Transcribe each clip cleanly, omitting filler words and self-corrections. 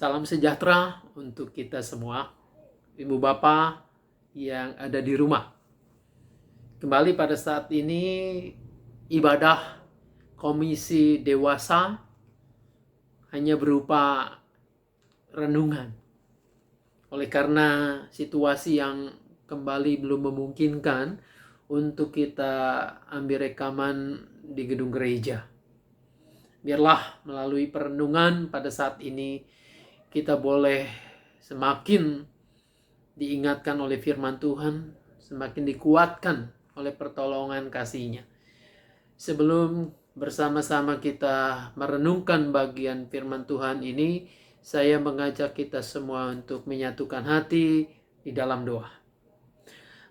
Salam sejahtera untuk kita semua, Ibu Bapak yang ada di rumah. Kembali pada saat ini ibadah komisi dewasa hanya berupa renungan. Oleh karena situasi yang kembali belum memungkinkan untuk kita ambil rekaman di gedung gereja. Biarlah melalui perenungan pada saat ini kita boleh semakin diingatkan oleh firman Tuhan, semakin dikuatkan oleh pertolongan kasih-Nya. Sebelum bersama-sama kita merenungkan bagian firman Tuhan ini, saya mengajak kita semua untuk menyatukan hati di dalam doa.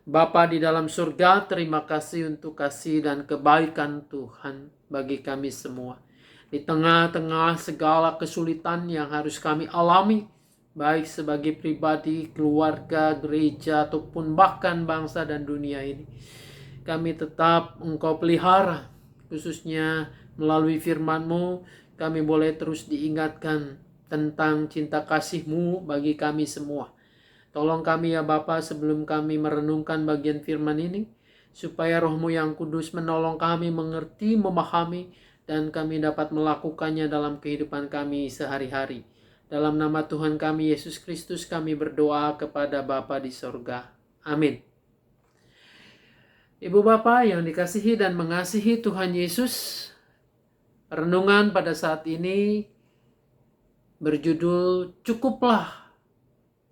Bapa di dalam surga, terima kasih untuk kasih dan kebaikan Tuhan bagi kami semua. Di tengah-tengah segala kesulitan yang harus kami alami, baik sebagai pribadi, keluarga, gereja, ataupun bahkan bangsa dan dunia ini, kami tetap Engkau pelihara, khususnya melalui firman-Mu, kami boleh terus diingatkan tentang cinta kasih-Mu bagi kami semua. Tolong kami ya Bapa, sebelum kami merenungkan bagian firman ini, supaya Roh-Mu yang kudus menolong kami mengerti, memahami, dan kami dapat melakukannya dalam kehidupan kami sehari-hari. Dalam nama Tuhan kami Yesus Kristus kami berdoa kepada Bapa di sorga. Amin. Ibu Bapak yang dikasihi dan mengasihi Tuhan Yesus, renungan pada saat ini berjudul Cukuplah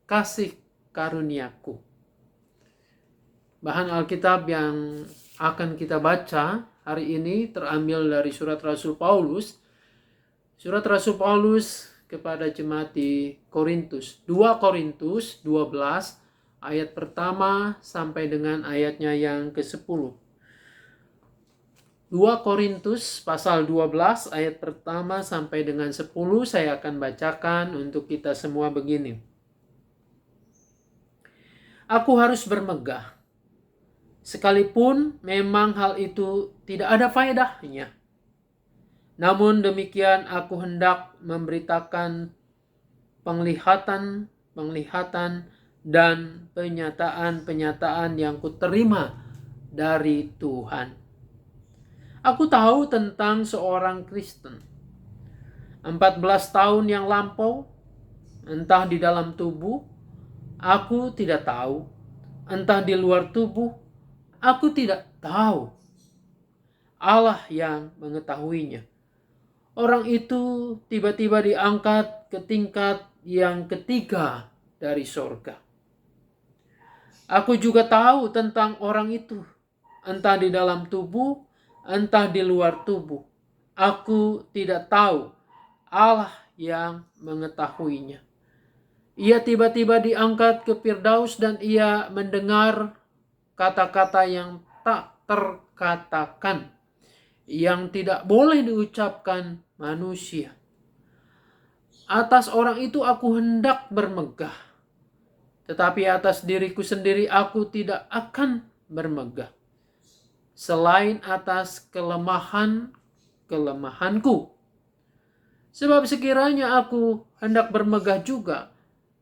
Kasih Karuniaku. Bahan Alkitab yang akan kita baca hari ini terambil dari surat Rasul Paulus. Surat Rasul Paulus kepada jemaat di Korintus. 2 Korintus 12 ayat pertama sampai dengan ayatnya yang ke-10. 2 Korintus pasal 12 ayat pertama sampai dengan 10 saya akan bacakan untuk kita semua begini. Aku harus bermegah, sekalipun memang hal itu tidak ada faedahnya. Namun demikian aku hendak memberitakan penglihatan dan penyataan yang kuterima dari Tuhan. Aku tahu tentang seorang Kristen. 14 tahun yang lampau, entah di dalam tubuh, aku tidak tahu. Entah di luar tubuh, aku tidak tahu. Allah yang mengetahuinya. Orang itu tiba-tiba diangkat ke tingkat yang ketiga dari sorga. Aku juga tahu tentang orang itu, entah di dalam tubuh, entah di luar tubuh. Aku tidak tahu, Allah yang mengetahuinya. Ia tiba-tiba diangkat ke Firdaus dan ia mendengar kata-kata yang tak terkatakan, yang tidak boleh diucapkan manusia. Atas orang itu aku hendak bermegah, tetapi atas diriku sendiri aku tidak akan bermegah, selain atas kelemahanku. Sebab sekiranya aku hendak bermegah juga,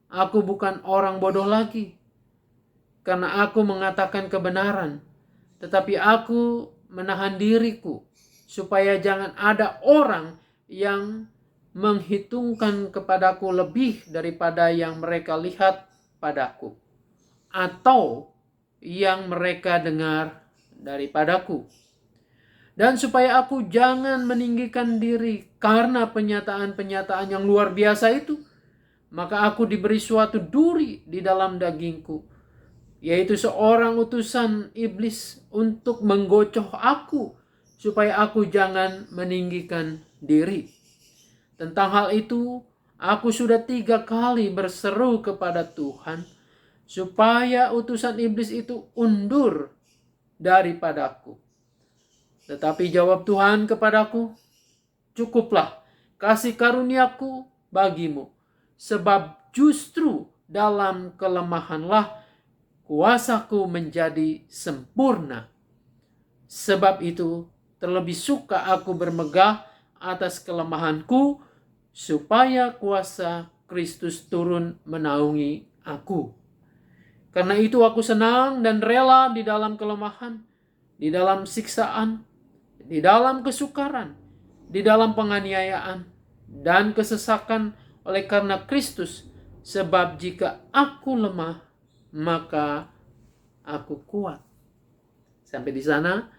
aku bukan orang bodoh lagi, karena aku mengatakan kebenaran, tetapi aku menahan diriku, supaya jangan ada orang yang menghitungkan kepadaku lebih daripada yang mereka lihat padaku, atau yang mereka dengar daripadaku. Dan supaya aku jangan meninggikan diri karena penyataan-penyataan yang luar biasa itu, maka aku diberi suatu duri di dalam dagingku, yaitu seorang utusan iblis untuk menggocoh aku, supaya aku jangan meninggikan diri. Tentang hal itu, aku sudah 3 kali berseru kepada Tuhan, supaya utusan iblis itu undur daripadaku. Tetapi jawab Tuhan kepadaku, cukuplah kasih karuniaku bagimu, sebab justru dalam kelemahanlah kuasaku menjadi sempurna. Sebab itu terlebih suka aku bermegah atas kelemahanku, supaya kuasa Kristus turun menaungi aku. Karena itu aku senang dan rela di dalam kelemahan, di dalam siksaan, di dalam kesukaran, di dalam penganiayaan, dan kesesakan oleh karena Kristus. Sebab jika aku lemah, maka aku kuat. Sampai di sana,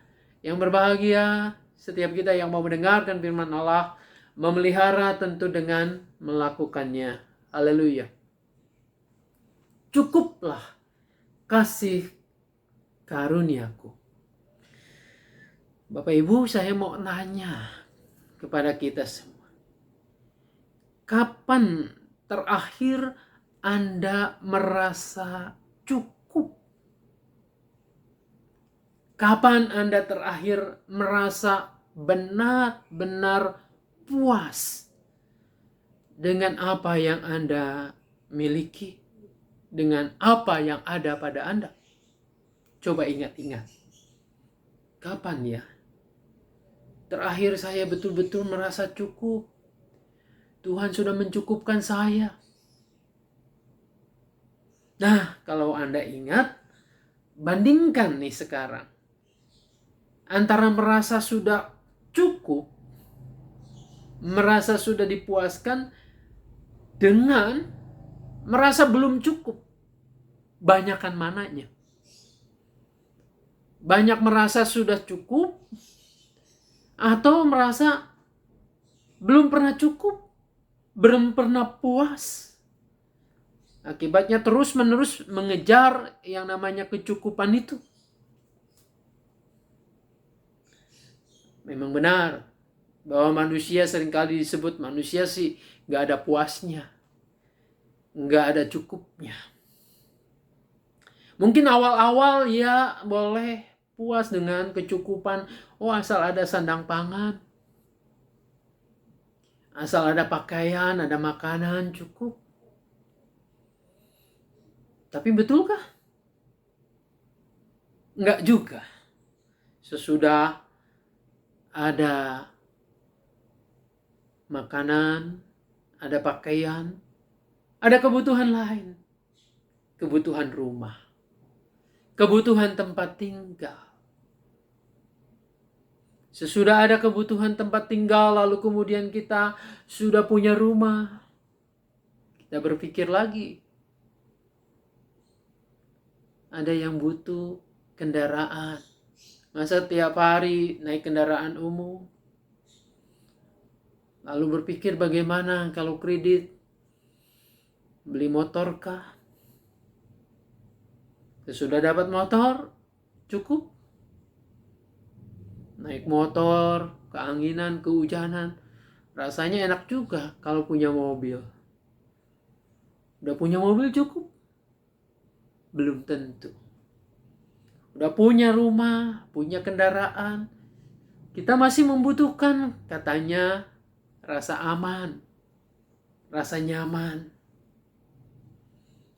yang berbahagia setiap kita yang mau mendengarkan firman Allah, memelihara tentu dengan melakukannya. Haleluya. Cukuplah kasih karuniaku. Bapak Ibu, saya mau nanya kepada kita semua. Kapan terakhir Anda merasa cukup? Kapan Anda terakhir merasa benar-benar puas dengan apa yang Anda miliki, dengan apa yang ada pada Anda? Coba ingat-ingat. Kapan ya? Terakhir saya betul-betul merasa cukup. Tuhan sudah mencukupkan saya. Nah, kalau Anda ingat, bandingkan nih sekarang. Antara merasa sudah cukup, merasa sudah dipuaskan, dengan merasa belum cukup. Banyakan mananya? Banyak merasa sudah cukup, atau merasa belum pernah cukup, belum pernah puas. Akibatnya terus-menerus mengejar yang namanya kecukupan itu. Memang benar bahwa manusia seringkali disebut manusia sih gak ada puasnya, gak ada cukupnya. Mungkin awal-awal ya boleh puas dengan kecukupan. Oh, asal ada sandang pangan, asal ada pakaian, ada makanan, cukup. Tapi betulkah? Enggak juga. Sesudah ada makanan, ada pakaian, ada kebutuhan lain. Kebutuhan rumah, kebutuhan tempat tinggal. Sesudah ada kebutuhan tempat tinggal, lalu kemudian kita sudah punya rumah, kita berpikir lagi. Ada yang butuh kendaraan. Masa tiap hari naik kendaraan umum? Lalu berpikir bagaimana kalau kredit? Beli motor kah? Sesudah dapat motor, cukup? Naik motor, keanginan, kehujanan. Rasanya enak juga kalau punya mobil. Udah punya mobil cukup? Belum tentu. Udah punya rumah, punya kendaraan. Kita masih membutuhkan katanya rasa aman, rasa nyaman.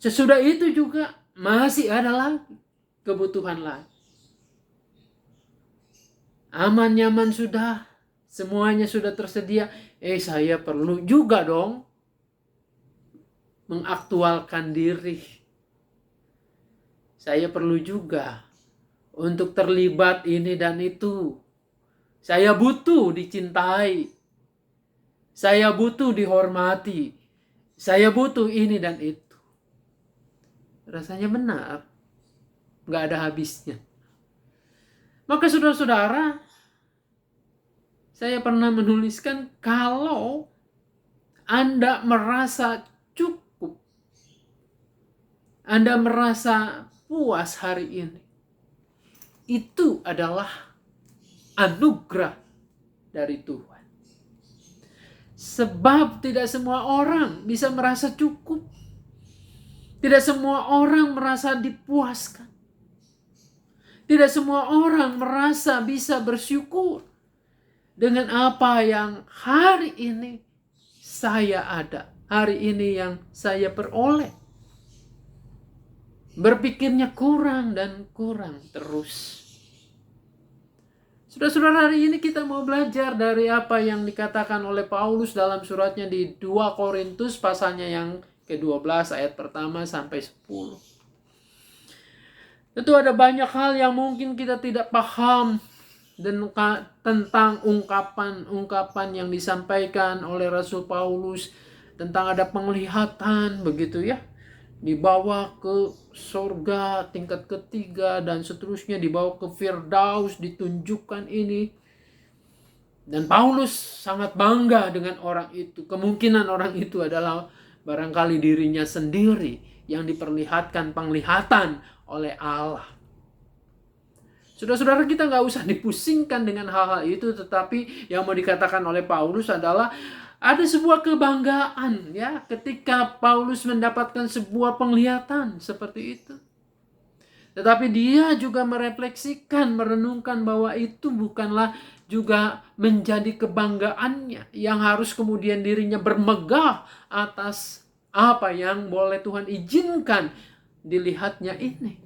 Sesudah itu juga masih ada lagi kebutuhan lain. Aman, nyaman sudah, semuanya sudah tersedia. Saya perlu juga dong mengaktualkan diri. Saya perlu juga untuk terlibat ini dan itu. Saya butuh dicintai. Saya butuh dihormati. Saya butuh ini dan itu. Rasanya benar. Gak ada habisnya. Maka saudara-saudara, saya pernah menuliskan kalau Anda merasa cukup, Anda merasa puas hari ini, itu adalah anugerah dari Tuhan. Sebab tidak semua orang bisa merasa cukup. Tidak semua orang merasa dipuaskan. Tidak semua orang merasa bisa bersyukur dengan apa yang hari ini saya ada. Hari ini yang saya peroleh. Berpikirnya kurang dan kurang terus. Saudara-saudara, hari ini kita mau belajar dari apa yang dikatakan oleh Paulus dalam suratnya di 2 Korintus pasalnya yang ke-12 ayat pertama sampai 10. Tentu ada banyak hal yang mungkin kita tidak paham dan tentang ungkapan-ungkapan yang disampaikan oleh Rasul Paulus tentang ada penglihatan begitu ya, dibawa ke surga tingkat ketiga dan seterusnya, dibawa ke Firdaus, ditunjukkan ini. Dan Paulus sangat bangga dengan orang itu. Kemungkinan orang itu adalah barangkali dirinya sendiri yang diperlihatkan penglihatan oleh Allah. Saudara-saudara, kita nggak usah dipusingkan dengan hal-hal itu, tetapi yang mau dikatakan oleh Paulus adalah ada sebuah kebanggaan ya ketika Paulus mendapatkan sebuah penglihatan seperti itu. Tetapi dia juga merefleksikan, merenungkan bahwa itu bukanlah juga menjadi kebanggaannya yang harus kemudian dirinya bermegah atas apa yang boleh Tuhan izinkan dilihatnya ini.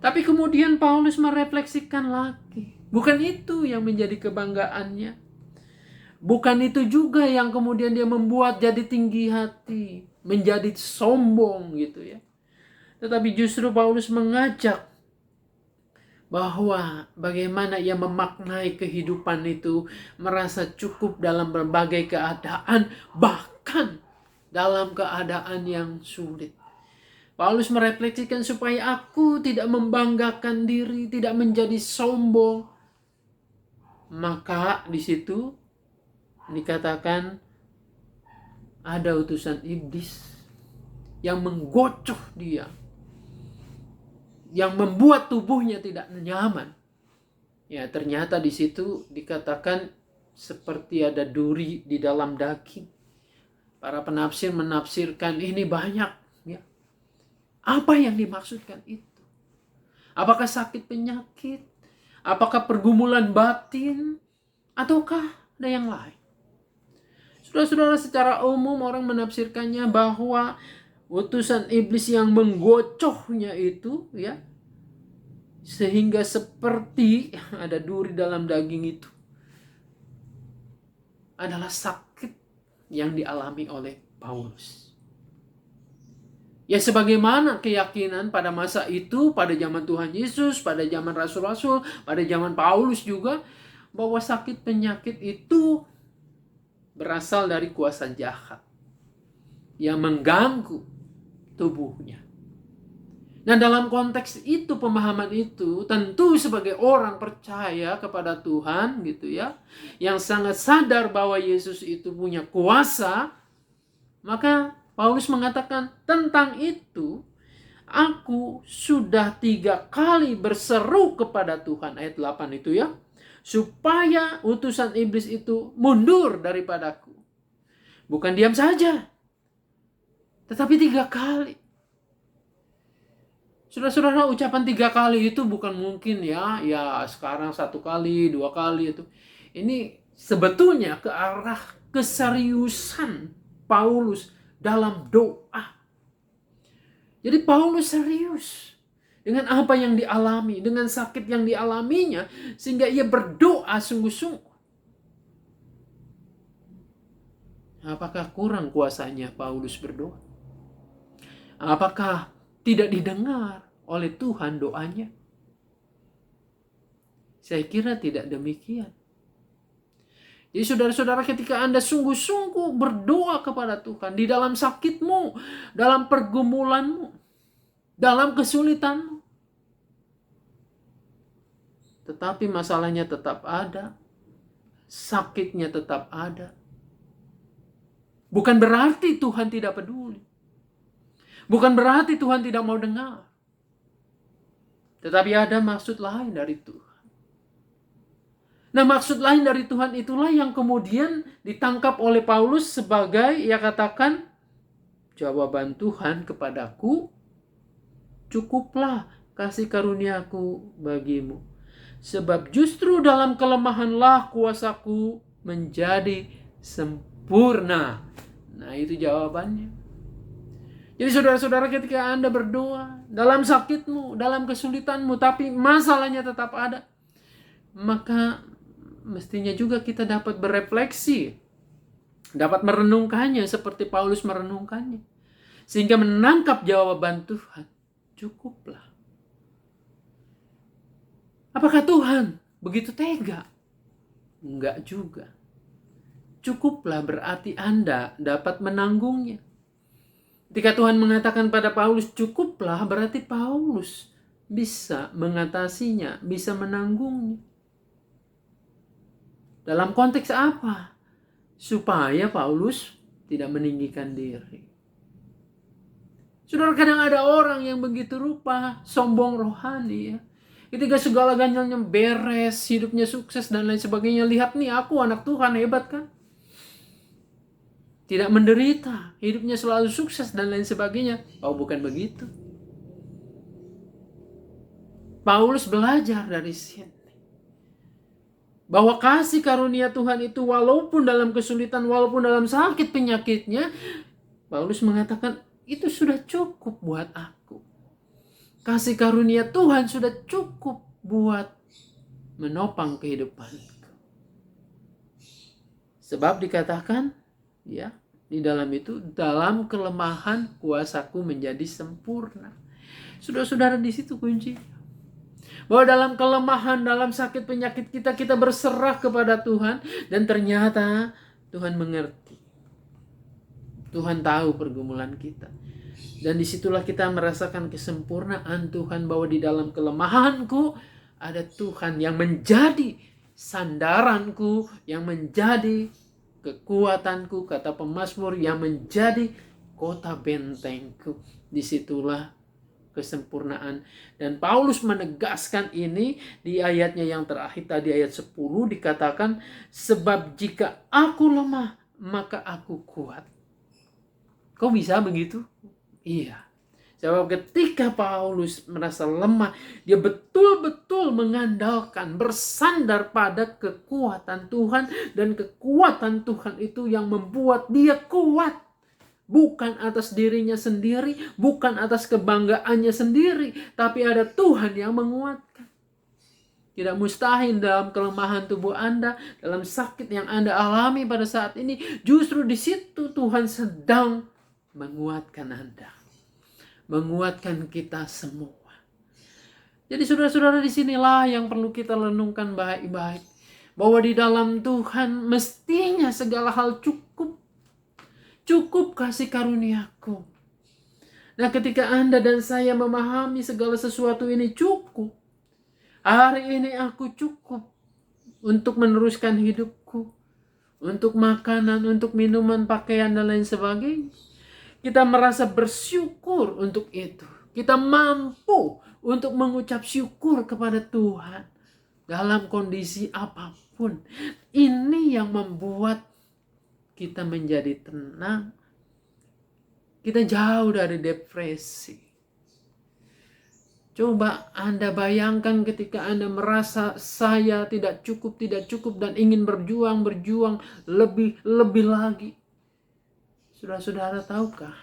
Tapi kemudian Paulus merefleksikan lagi. Bukan itu yang menjadi kebanggaannya. Bukan itu juga yang kemudian dia membuat jadi tinggi hati. Menjadi sombong gitu ya. Tetapi justru Paulus mengajak bahwa bagaimana ia memaknai kehidupan itu. Merasa cukup dalam berbagai keadaan. Bahkan dalam keadaan yang sulit. Paulus merefleksikan supaya aku tidak membanggakan diri, tidak menjadi sombong. Maka di situ dikatakan ada utusan iblis yang menggocoh dia, yang membuat tubuhnya tidak nyaman. Ya, ternyata di situ dikatakan seperti ada duri di dalam daging. Para penafsir menafsirkan ini banyak. Apa yang dimaksudkan itu? Apakah sakit penyakit? Apakah pergumulan batin? Ataukah ada yang lain? Saudara-saudara, secara umum orang menafsirkannya bahwa utusan iblis yang menggocohnya itu ya, sehingga seperti ada duri dalam daging itu, adalah sakit yang dialami oleh Paulus. Ya, sebagaimana keyakinan pada masa itu, pada zaman Tuhan Yesus, pada zaman Rasul-Rasul, pada zaman Paulus juga, bahwa sakit penyakit itu berasal dari kuasa jahat yang mengganggu tubuhnya. Nah, dalam konteks itu, pemahaman itu, tentu sebagai orang percaya kepada Tuhan gitu ya, yang sangat sadar bahwa Yesus itu punya kuasa, maka Paulus mengatakan tentang itu, aku sudah 3 kali berseru kepada Tuhan, ayat 8 itu ya, supaya utusan iblis itu mundur daripadaku. Bukan diam saja, tetapi 3 kali. Saudara-saudara, ucapan 3 kali itu bukan mungkin ya sekarang 1 kali, 2 kali itu. Ini sebetulnya ke arah keseriusan Paulus dalam doa. Jadi Paulus serius dengan apa yang dialami, dengan sakit yang dialaminya, sehingga ia berdoa sungguh-sungguh. Apakah kurang kuasanya Paulus berdoa? Apakah tidak didengar oleh Tuhan doanya? Saya kira tidak demikian. Jadi saudara-saudara, ketika Anda sungguh-sungguh berdoa kepada Tuhan di dalam sakitmu, dalam pergumulanmu, dalam kesulitanmu, tetapi masalahnya tetap ada, sakitnya tetap ada, bukan berarti Tuhan tidak peduli. Bukan berarti Tuhan tidak mau dengar. Tetapi ada maksud lain dari Tuhan. Nah, maksud lain dari Tuhan itulah yang kemudian ditangkap oleh Paulus sebagai, ia katakan, jawaban Tuhan kepadaku, cukuplah kasih karuniaku bagimu. Sebab justru dalam kelemahanlah kuasaku menjadi sempurna. Nah, itu jawabannya. Jadi saudara-saudara, ketika Anda berdoa dalam sakitmu, dalam kesulitanmu, tapi masalahnya tetap ada, maka mestinya juga kita dapat berefleksi, dapat merenungkannya seperti Paulus merenungkannya, sehingga menangkap jawaban Tuhan. Cukuplah. Apakah Tuhan begitu tega? Enggak juga. Cukuplah berarti Anda dapat menanggungnya. Ketika Tuhan mengatakan pada Paulus cukuplah, berarti Paulus bisa mengatasinya, bisa menanggungnya. Dalam konteks apa? Supaya Paulus tidak meninggikan diri. Saudara, kadang ada orang yang begitu rupa sombong rohani ya. Ketika segala-galanya beres, hidupnya sukses dan lain sebagainya. Lihat nih, aku anak Tuhan, hebat kan? Tidak menderita, hidupnya selalu sukses dan lain sebagainya. Oh, bukan begitu. Paulus belajar dari sini bahwa kasih karunia Tuhan itu walaupun dalam kesulitan, walaupun dalam sakit penyakitnya, Paulus mengatakan itu sudah cukup buat aku. Kasih karunia Tuhan sudah cukup buat menopang kehidupanku. Sebab dikatakan ya, di dalam itu, dalam kelemahan kuasaku menjadi sempurna. Saudara-saudara, di situ kunci. Bahwa dalam kelemahan, dalam sakit penyakit kita berserah kepada Tuhan. Dan ternyata Tuhan mengerti. Tuhan tahu pergumulan kita. Dan disitulah kita merasakan kesempurnaan Tuhan. Bahwa di dalam kelemahanku ada Tuhan yang menjadi sandaranku, yang menjadi kekuatanku, kata pemazmur, yang menjadi kota bentengku. Disitulah kesempurnaan. Dan Paulus menegaskan ini di ayatnya yang terakhir tadi, ayat 10 dikatakan, sebab jika aku lemah maka aku kuat. Kok bisa begitu? Iya. Sebab ketika Paulus merasa lemah, dia betul-betul mengandalkan, bersandar pada kekuatan Tuhan. Dan kekuatan Tuhan itu yang membuat dia kuat. Bukan atas dirinya sendiri, bukan atas kebanggaannya sendiri, tapi ada Tuhan yang menguatkan. Tidak mustahil dalam kelemahan tubuh Anda, dalam sakit yang Anda alami pada saat ini. Justru di situ Tuhan sedang menguatkan Anda. Menguatkan kita semua. Jadi saudara-saudara, disinilah yang perlu kita renungkan baik-baik. Bahwa di dalam Tuhan mestinya segala hal cukup. Cukup kasih karuniaku. Nah, ketika Anda dan saya memahami segala sesuatu ini cukup. Hari ini aku cukup untuk meneruskan hidupku. Untuk makanan, untuk minuman, pakaian, dan lain sebagainya. Kita merasa bersyukur untuk itu. Kita mampu untuk mengucap syukur kepada Tuhan. Dalam kondisi apapun. Ini yang membuat kita menjadi tenang. Kita jauh dari depresi. Coba Anda bayangkan ketika Anda merasa saya tidak cukup dan ingin berjuang lebih lagi. Saudara-saudara, tahukah?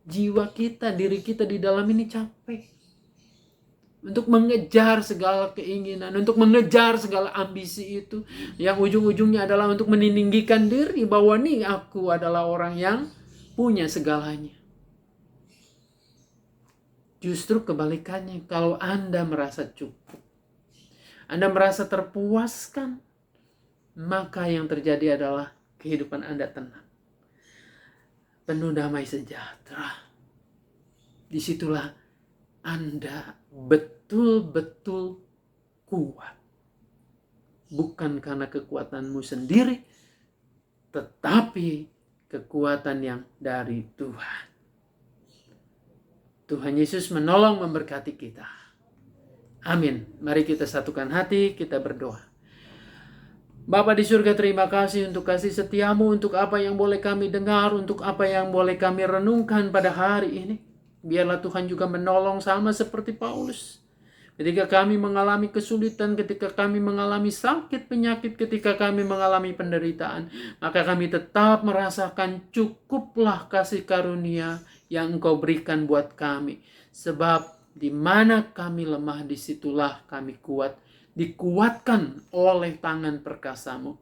Jiwa kita, diri kita di dalam ini capek. Untuk mengejar segala keinginan, untuk mengejar segala ambisi itu. Yang ujung-ujungnya adalah untuk meninggikan diri bahwa nih aku adalah orang yang punya segalanya. Justru kebalikannya, kalau Anda merasa cukup, Anda merasa terpuaskan, maka yang terjadi adalah kehidupan Anda tenang. Penuh damai sejahtera. Disitulah Anda betul-betul kuat. Bukan karena kekuatanmu sendiri, tetapi kekuatan yang dari Tuhan. Tuhan Yesus menolong memberkati kita. Amin. Mari kita satukan hati, kita berdoa. Bapa di surga, terima kasih untuk kasih setiamu, untuk apa yang boleh kami dengar, untuk apa yang boleh kami renungkan pada hari ini. Biarlah Tuhan juga menolong sama seperti Paulus. Ketika kami mengalami kesulitan, ketika kami mengalami sakit penyakit, ketika kami mengalami penderitaan, maka kami tetap merasakan cukuplah kasih karunia yang Engkau berikan buat kami. Sebab di mana kami lemah, disitulah kami kuat. dikuatkan oleh tangan perkasamu.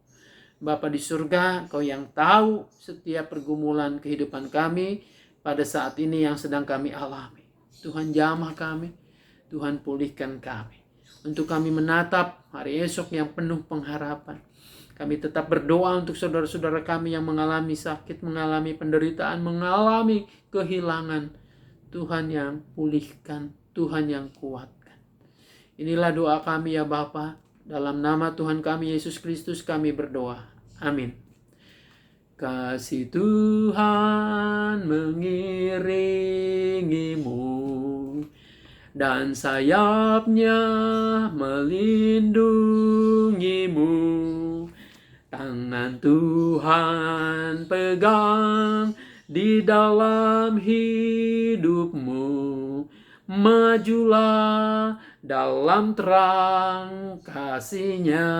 Bapa di surga, Kau yang tahu setiap pergumulan kehidupan kami pada saat ini yang sedang kami alami. Tuhan jamah kami, Tuhan pulihkan kami. Untuk kami menatap hari esok yang penuh pengharapan. Kami tetap berdoa untuk saudara-saudara kami yang mengalami sakit, mengalami penderitaan, mengalami kehilangan. Tuhan yang pulihkan, Tuhan yang kuatkan. Inilah doa kami ya Bapa. Dalam nama Tuhan kami Yesus Kristus kami berdoa. Amin. Kasih Tuhan mengiringimu dan sayapnya melindungimu. Tangan Tuhan pegang di dalam hidupmu. Majulah dalam terang kasih-Nya.